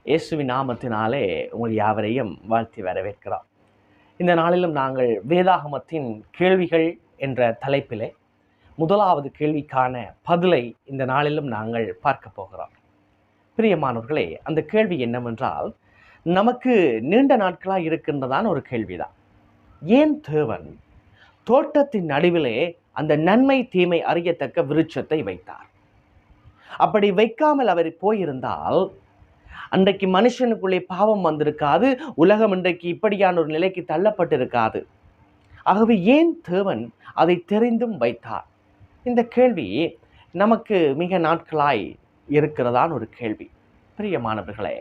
இயேசுவின் நாமத்தினாலே உங்கள் யாவரையும் வாழ்த்தி வரவேற்கிறோம். இந்த நாளிலும் நாங்கள் வேதாகமத்தின் கேள்விகள் என்ற தலைப்பிலே முதலாவது கேள்விக்கான பதிலை இந்த நாளிலும் நாங்கள் பார்க்க போகிறோம். பிரியமானவர்களே, அந்த கேள்வி என்னவென்றால், நமக்கு நீண்ட நாட்களாக இருக்கின்றதான ஒரு கேள்விதான். ஏன் தேவன் தோட்டத்தின் நடுவிலே அந்த நன்மை தீமை அறியத்தக்க விருட்சத்தை வைத்தார்? அப்படி வைக்காமல் அவர் போயிருந்தால் அன்றைக்கு மனுஷனுக்குள்ளே பாவம் வந்திருக்காது, உலகம் இன்றைக்கு இப்படியான ஒரு நிலைக்கு தள்ளப்பட்டிருக்காது. ஆகவே ஏன் தேவன் அதை தெரிந்தும் வைத்தார்? இந்த கேள்வி நமக்கு மிக நாட்களாய் இருக்கிறதான ஒரு கேள்வி. பிரியமானவர்களே,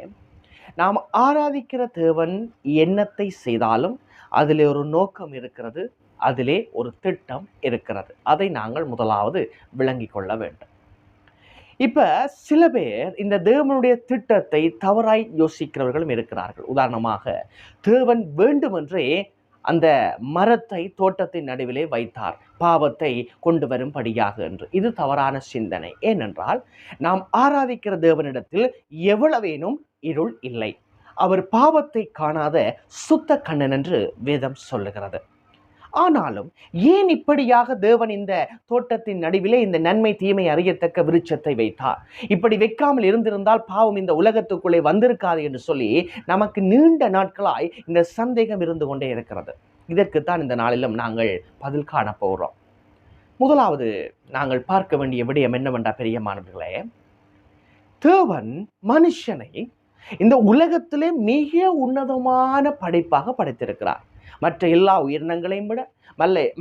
நாம் ஆராதிக்கிற தேவன் என்னத்தை செய்தாலும் அதிலே ஒரு நோக்கம் இருக்கிறது, அதிலே ஒரு திட்டம் இருக்கிறது. அதை நாங்கள் முதலாவது விளங்கி கொள்ள வேண்டும். இப்ப சில பேர் இந்த தேவனுடைய திட்டத்தை தவறாய் யோசிக்கிறவர்களும் இருக்கிறார்கள். உதாரணமாக, தேவன் வேண்டுமென்றே அந்த மரத்தை தோட்டத்தின் நடுவிலே வைத்தார், பாவத்தை கொண்டு வரும்படியாக என்று. இது தவறான சிந்தனை. ஏனென்றால், நாம் ஆராதிக்கிற தேவனிடத்தில் எவ்வளவேனும் இருள் இல்லை. அவர் பாவத்தை காணாத சுத்த கண்ணன் என்று வேதம் சொல்லுகிறது. ஆனாலும் ஏன் இப்படியாக தேவன் இந்த தோட்டத்தின் நடுவிலே இந்த நன்மை தீமை அறியத்தக்க விருட்சத்தை வைத்தார்? இப்படி வைக்காமல் இருந்திருந்தால் பாவம் இந்த உலகத்துக்குள்ளே வந்திருக்காது என்று சொல்லி நமக்கு நீண்ட நாட்களாய் இந்த சந்தேகம் இருந்து கொண்டே இருக்கிறது. இதற்குத்தான் இந்த நாளிலும் நாங்கள் பதில் காண போகிறோம். முதலாவது நாங்கள் பார்க்க வேண்டிய விடயம் என்னவென்றா, பெரியமானவர்களே, தேவன் மனுஷனை இந்த உலகத்திலே மிக உன்னதமான படைப்பாக படைத்திருக்கிறார். மற்ற எல்லா உயிரினங்களையும் விட,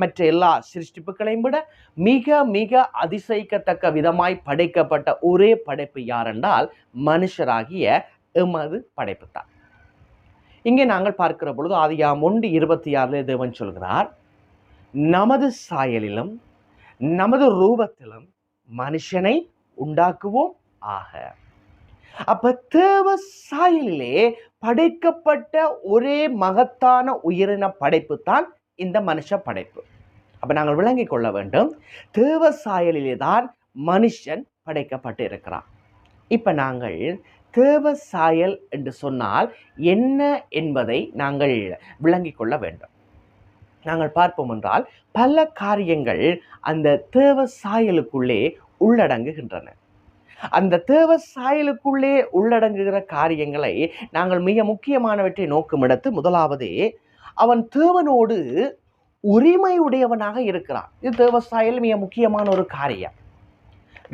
மற்ற எல்லா சிருஷ்டிப்புகளையும் விட மிக மிக அதிசயிக்கத்தக்க விதமாய் படைக்கப்பட்ட ஒரே படைப்பு யாரென்றால் மனுஷராகிய எமது படைப்பு தான். இங்கே நாங்கள் பார்க்கிற பொழுது ஆதியாகமம் 1:26 தேவன் சொல்கிறார், நமது சாயலிலும் நமது ரூபத்திலும் மனுஷனை உண்டாக்குவோம் ஆக. அப்ப தேவ சாயலிலே படைக்கப்பட்ட ஒரே மகத்தான உயிரின படைப்பு தான் இந்த மனுஷ படைப்பு. அப்ப நாங்கள் விளங்கிக் கொள்ள வேண்டும், தேவ சாயலிலே தான் மனுஷன் படைக்கப்பட்டு இருக்கிறான். இப்ப நாங்கள் தேவ சாயல் என்று சொன்னால் என்ன என்பதை நாங்கள் விளங்கிக் கொள்ள வேண்டும். நாங்கள் பார்ப்போம் என்றால், பல காரியங்கள் அந்த தேவ சாயலுக்குள்ளே உள்ளடங்குகின்றன. அந்த தேவ சாயலுக்குள்ளே உள்ளடங்குகிற காரியங்களை நாங்கள் மிக முக்கியமானவற்றை நோக்கும் இடத்து, முதலாவது அவன் தேவனோடு உரிமை உடையவனாக இருக்கிறான். இது தேவ சாயல் மிக முக்கியமான ஒரு காரியம்.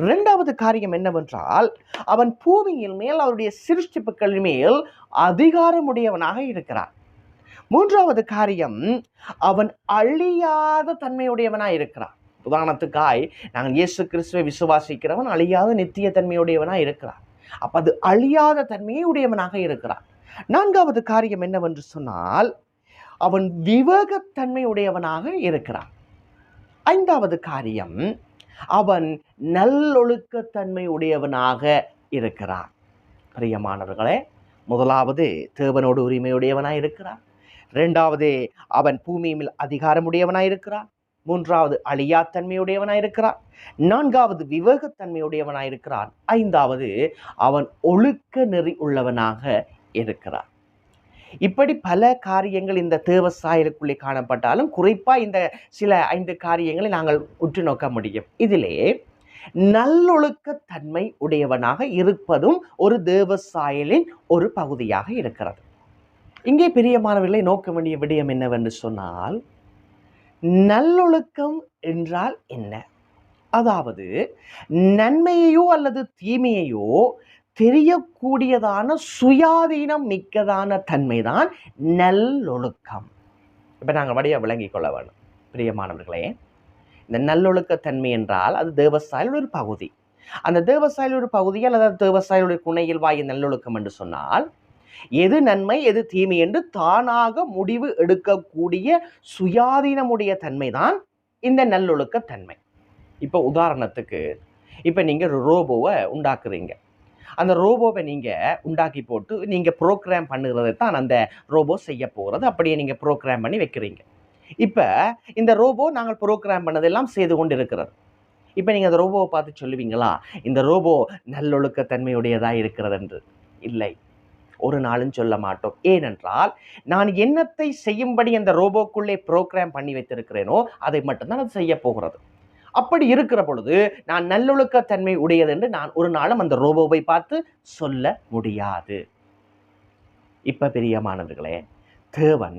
இரண்டாவது காரியம் என்னவென்றால், அவன் பூமியின் மேல் அவருடைய சிருஷ்டிப்புகளின் மேல் அதிகாரமுடையவனாக இருக்கிறான். மூன்றாவது காரியம், அவன் அழியாத தன்மையுடையவனாக இருக்கிறான். உதாரணத்துக்காய் நாங்கள் இயேசு கிறிஸ்துவை விசுவாசிக்கிறவன் அழியாத நித்திய தன்மையுடையவனாக இருக்கிறான். அப்ப அது அழியாத தன்மையை உடையவனாக இருக்கிறான். நான்காவது காரியம் என்னவென்று சொன்னால், அவன் விவேகத்தன்மை உடையவனாக இருக்கிறான். ஐந்தாவது காரியம், அவன் நல்லொழுக்கத்தன்மை உடையவனாக இருக்கிறான். பிரியமானவர்களே, முதலாவது தேவனோடு உரிமையுடையவனாய் இருக்கிறான். இரண்டாவது, அவன் பூமியில் அதிகாரமுடையவனாய் இருக்கிறான். மூன்றாவது, அழியாத்தன்மையுடையவனாய் இருக்கிறான். நான்காவது, விவேகத்தன்மையுடையவனாய் இருக்கிறான். ஐந்தாவது, அவன் ஒழுக்க நெறி உள்ளவனாக இருக்கிறான். இப்படி பல காரியங்கள் இந்த தேவ சாயலுக்குள்ளே காணப்பட்டாலும் குறிப்பா இந்த சில 5 காரியங்களை நாங்கள் உற்று நோக்க முடியும். இதிலே நல்லொழுக்கத்தன்மை உடையவனாக இருப்பதும் ஒரு தேவ சாயலின் ஒரு பகுதியாக இருக்கிறது. இங்கே பிரியமானவர்களை நோக்க வேண்டிய விடயம் என்னவென்று சொன்னால், நல்லொழுக்கம் என்றால் என்ன? அதாவது நன்மையையோ அல்லது தீமையையோ தெரியக்கூடியதான சுயாதீனம் மிக்கதான தன்மைதான் நல்லொழுக்கம். இப்ப நாங்கள் வழியா விளங்கிக் கொள்ள வேண்டும். பிரியமானவர்களே, இந்த நல்லொழுக்கத்தன்மை என்றால் அது தேவசாயில் ஒரு பகுதி. அந்த தேவசாயில் ஒரு பகுதி அல்லது தேவசாயுடைய குணையில் வாய் நல்லொழுக்கம் என்று சொன்னால், எது நன்மை எது தீமை என்று தானாக முடிவு எடுக்கக்கூடிய சுயாதீனமுடைய தன்மைதான் இந்த நல்லொழுக்க தன்மை. இப்போ உதாரணத்துக்கு, இப்போ நீங்கள் ஒரு ரோபோவை உண்டாக்குறீங்க. அந்த ரோபோவை நீங்கள் உண்டாக்கி போட்டு நீங்கள் ப்ரோக்ராம் பண்ணுறது தான் அந்த ரோபோ செய்ய போகிறது. அப்படியே நீங்கள் ப்ரோக்ராம் பண்ணி வைக்கிறீங்க. இப்போ இந்த ரோபோ நாங்கள் ப்ரோக்ராம் பண்ணதெல்லாம் செய்து கொண்டு இருக்கிறது. இப்போ நீங்கள் அந்த ரோபோவை பார்த்து சொல்லுவீங்களா, இந்த ரோபோ நல்லொழுக்கத்தன்மையுடையதாக இருக்கிறது என்று? இல்லை. ஒரு நாளும் சொல்ல மாட்டோம். ஏனென்றால் நான் என்னத்தை செய்யும்படி அந்த ரோபோக்குள்ளே ப்ரோக்ராம் பண்ணி வைத்திருக்கிறேனோ அதை மட்டும்தான் அது செய்ய போகிறது. அப்படி இருக்கிற பொழுது நான் நல்லொழுக்கத்தன்மை உடையது என்று நான் ஒரு நாளும் அந்த ரோபோவை பார்த்து சொல்ல முடியாது. இப்ப பிரியமானவர்களே, தேவன்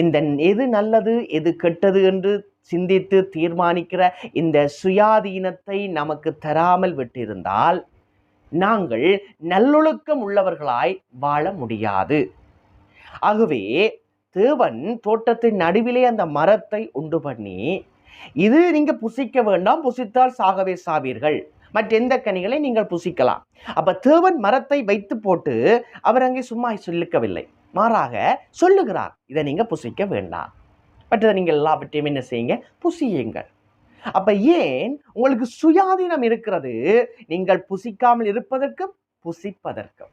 இந்த எது நல்லது எது கெட்டது என்று சிந்தித்து தீர்மானிக்கிற இந்த சுயாதீனத்தை நமக்கு தராமல் விட்டிருந்தால் நாங்கள் நல்லொழுக்கம் உள்ளவர்களாய் வாழ முடியாது. ஆகவே தேவன் தோட்டத்தின் நடுவிலே அந்த மரத்தை உண்டு பண்ணி, இது நீங்க புசிக்க வேண்டாம், புசித்தால் சாகவே சாவீர்கள், மற்றெந்த கனிகளை நீங்கள் புசிக்கலாம். அப்ப தேவன் மரத்தை வைத்து போட்டு அவர் அங்கே சும்மா சொல்லிக்கவில்லை, மாறாக சொல்லுகிறார், இதை நீங்க புசிக்க வேண்டாம், மற்றதை நீங்கள் எல்லாவற்றையும் என்ன செய்யுங்க, புசியுங்கள். அப்ப ஏன் உங்களுக்கு சுயாதீனம் இருக்கிறது, நீங்கள் புசிக்காமல் இருப்பதற்கும் புசிப்பதற்கும்.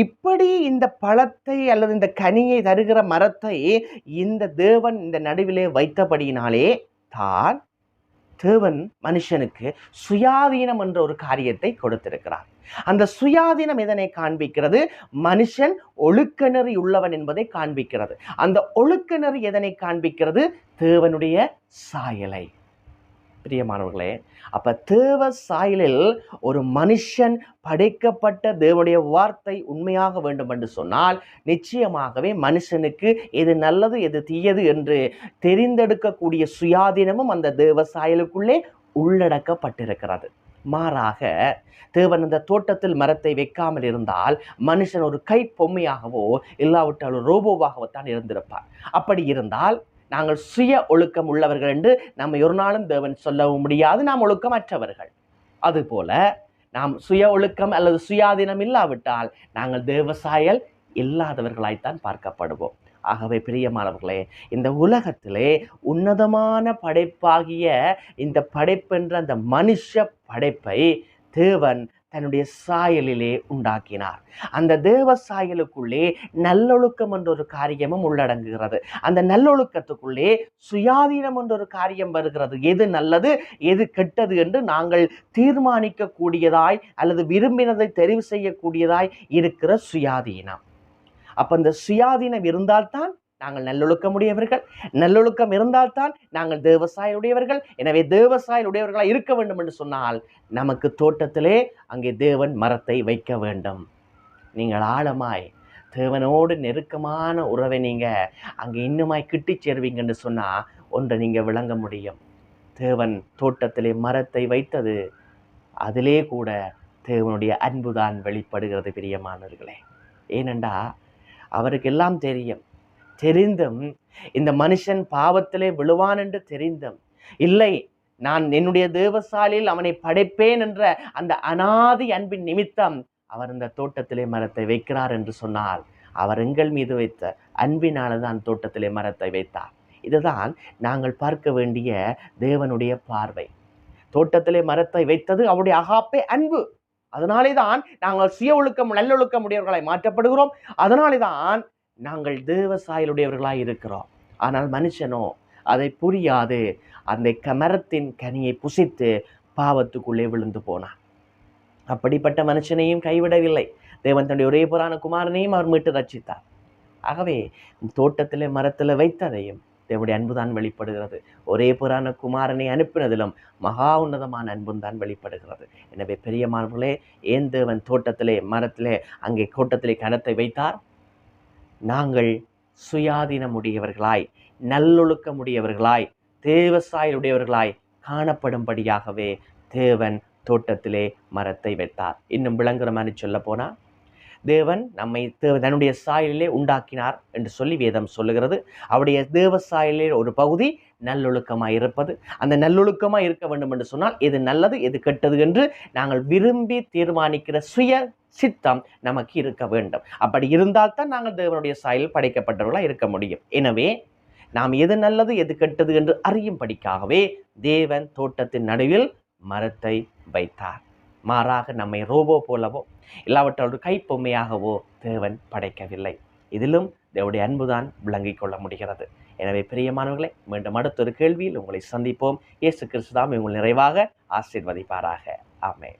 இப்படி இந்த பழத்தை அல்லது இந்த கனியை தருகிற மரத்தை இந்த தேவன் இந்த நடுவிலே வைத்தபடியினாலே தான் தேவன் மனுஷனுக்கு சுயாதீனம் என்ற ஒரு காரியத்தை கொடுத்திருக்கிறார். அந்த சுயாதீனம் எதனை காண்பிக்கிறது, மனுஷன் ஒழுக்க நெறி உள்ளவன் என்பதை காண்பிக்கிறது. அந்த ஒழுக்க நெறி எதனை காண்பிக்கிறது, தேவனுடைய சாயலை. பிரியமானவர்களே, அப்ப தேவ சாயலில் ஒரு மனுஷன் படைக்கப்பட்ட தேவனுடைய வார்த்தை உண்மையாக வேண்டும் என்று சொன்னால் நிச்சயமாகவே மனுஷனுக்கு எது நல்லது எது தீயது என்று தெரிந்தெடுக்கக்கூடிய சுயாதீனமும் அந்த தேவ சாயலுக்குள்ளே உள்ளடக்கப்பட்டிருக்கிறது. மாறாக தேவன் அந்த தோட்டத்தில் மரத்தை வைக்காமல் இருந்தால் மனுஷன் ஒரு கை பொம்மையாகவோ இல்லாவிட்டால் ஒரு ரோபோவாகவோ தான் இருந்திருப்பார். அப்படி இருந்தால் நாங்கள் சுய ஒழுக்கம் உள்ளவர்கள் என்று நம்மை ஒரு நாளும் தேவன் சொல்லவும் முடியாது, நாம் ஒழுக்கமற்றவர்கள். அதுபோல நாம் சுய ஒழுக்கம் அல்லது சுயாதீனம் இல்லாவிட்டால் நாங்கள் தேவசாயல் இல்லாதவர்களாய்த்தான் பார்க்கப்படுவோம். ஆகவே பிரியமானவர்களே, இந்த உலகத்திலே உன்னதமான படைப்பாகிய இந்த படைப்பென்ற அந்த மனுஷ படைப்பை தேவன் தன்னுடைய சாயலிலே உண்டாக்கினார். அந்த தேவ சாயலுக்குள்ளே நல்லொழுக்கம் என்ற ஒரு காரியமும் உள்ளடங்குகிறது. அந்த நல்லொழுக்கத்துக்குள்ளே சுயாதீனம் என்ற ஒரு காரியம் வருகிறது. எது நல்லது எது கெட்டது என்று நாங்கள் தீர்மானிக்க கூடியதாய் அல்லது விரும்பினதை தெரிவு செய்யக்கூடியதாய் இருக்கிற சுயாதீனம். அப்ப இந்த சுயாதீனம் இருந்தால்தான் நாங்கள் நல்லொழுக்கம் உடையவர்கள், நல்லொழுக்கம் இருந்தால்தான் நாங்கள் தேவசாயல் உடையவர்கள். எனவே தேவசாயல் உடையவர்களாக இருக்க வேண்டும் என்று சொன்னால் நமக்கு தோட்டத்திலே அங்கே தேவன் மரத்தை வைக்க வேண்டும். நீங்கள் ஆழமாய் தேவனோடு நெருக்கமான உறவை நீங்க அங்கே இன்னுமாய் கிட்டி சேருவீங்கன்னு சொன்னா ஒன்றை நீங்க விளங்க முடியும். தேவன் தோட்டத்திலே மரத்தை வைத்தது அதிலே கூட தேவனுடைய அன்புதான் வெளிப்படுகிறது பிரியமானவர்களே. ஏனென்றா அவருக்கு எல்லாம் தெரிந்தும் இந்த மனுஷன் பாவத்திலே விழுவான் என்று தெரிந்தும், இல்லை நான் என்னுடைய தேவசாலையில் அவனை படைப்பேன் என்ற அந்த அனாதி அன்பின் நிமித்தம் அவர் இந்த தோட்டத்திலே மரத்தை வைக்கிறார் என்று சொன்னால் அவர் எங்கள் மீது வைத்த அன்பினால்தான் தோட்டத்திலே மரத்தை வைத்தார். இதுதான் நாங்கள் பார்க்க வேண்டிய தேவனுடைய பார்வை. தோட்டத்திலே மரத்தை வைத்தது அவருடைய அகாப்பே அன்பு. அதனாலே தான் நாங்கள் சுய ஒழுக்கம் நல்லொழுக்கம் உடையவர்களாய் மாற்றப்படுகிறோம். அதனாலே தான் நாங்கள் தேவசாயலுடையவர்களாய் இருக்கிறோம். ஆனால் மனுஷனோ அதை புரியாது அந்த மரத்தின் கனியை புசித்து பாவத்துக்குள்ளே விழுந்து போனான். அப்படிப்பட்ட மனுஷனையும் கைவிடவில்லை. தேவன் தன்னுடைய ஒரே புறான குமாரனையும் அவர் மீட்டு ரட்சித்தார். ஆகவே தோட்டத்திலே மரத்தில் வைத்ததையும் தேவனுடைய அன்புதான் வெளிப்படுகிறது. ஒரே புறான குமாரனை அனுப்பினதிலும் மகா உன்னதமான அன்பும் தான் வெளிப்படுகிறது. எனவே பெரியமானவர்களே, ஏன் தேவன் தோட்டத்திலே மரத்திலே அங்கே தோட்டத்திலே கனத்தை வைத்தார்? நாங்கள் சுயாதீனமுடையவர்களாய் நல்லொழுக்கமுடையவர்களாய் தேவசாயலுடையவர்களாய் காணப்படும்படியாகவே தேவன் தோட்டத்திலே மரத்தை வைத்தார். இன்னும் விளங்குற மாதிரி சொல்ல போனா, தேவன் நம்மை தன்னுடைய சாயலிலே உண்டாக்கினார் என்று சொல்லி வேதம் சொல்லுகிறது. அவருடைய தேவ சாயலிலே ஒரு பகுதி நல்லொழுக்கமாய் இருப்பது. அந்த நல்லொழுக்கமாய் இருக்க வேண்டும் என்று சொன்னால் எது நல்லது எது கெட்டது என்று நாங்கள் விரும்பி தீர்மானிக்கிற சுய சித்தம் நமக்கு இருக்க வேண்டும். அப்படி இருந்தால்தான் நாங்கள் தேவனுடைய சாயலில் படைக்கப்பட்டவர்களாக இருக்க முடியும். எனவே நாம் எது நல்லது எது கெட்டது என்று அறியும்படிக்காகவே தேவன் தோட்டத்தின் நடுவில் மரத்தை வைத்தார். மாறாக நம்மை ரோபோ போலவோ இல்லாவற்றால் ஒரு கைப்பொம்மையாகவோ தேவன் படைக்கவில்லை. இதிலும் தேவனுடைய அன்புதான் விளங்கிக் கொள்ள முடிகிறது. எனவே பிரியமானவர்களே, மீண்டும் அடுத்த ஒரு கேள்வியில் உங்களை சந்திப்போம். இயேசு கிறிஸ்து தாம் உங்களை நிறைவாக ஆசீர்வதிப்பாராக. ஆமென்.